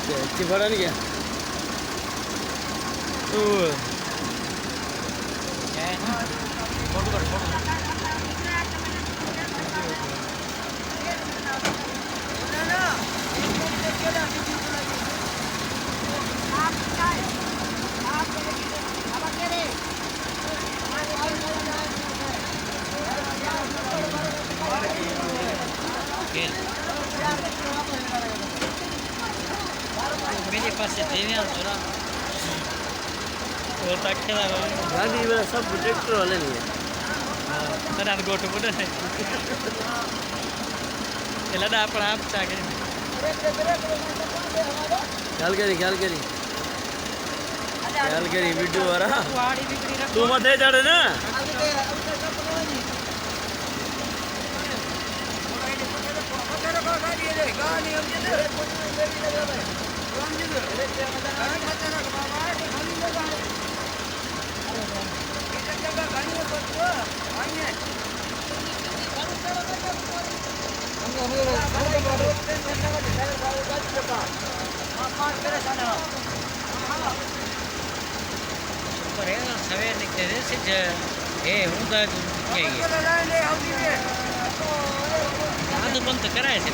चिपड़ा नहीं क्या फोटो कर फोटो मेरे पास से देने आ थोड़ा वो तक खेला गाड़ी वाला सब ट्रैक्टर वाले नहीं है तने ಅದು ಗೋಟು ಬಿಡ ಎಲ್ಲ आपण आप चाके ख्याल करी वीडियो आ रहा तू मत चढ़े ना पर है सवेर निकले से ए हुंदा के ಅದು ಬಂತು ಕರಾಯಸಿ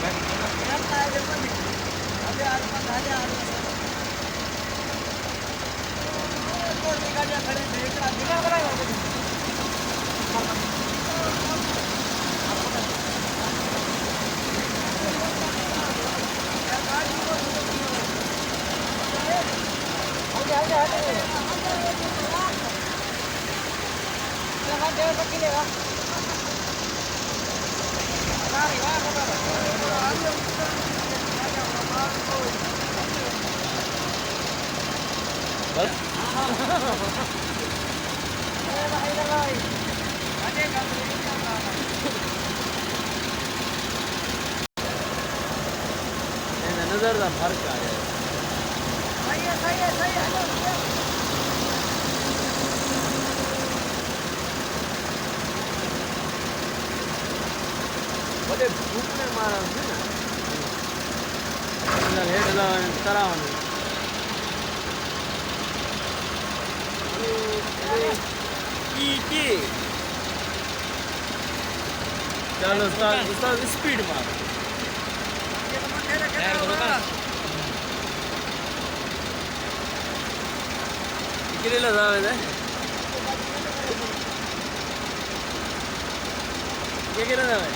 नजर का फर्क आ गया सही है बड़े भूख में मारा है ना हेड करावन चलो उस्ताद स्पीड मार किती जावे काय केलं जावे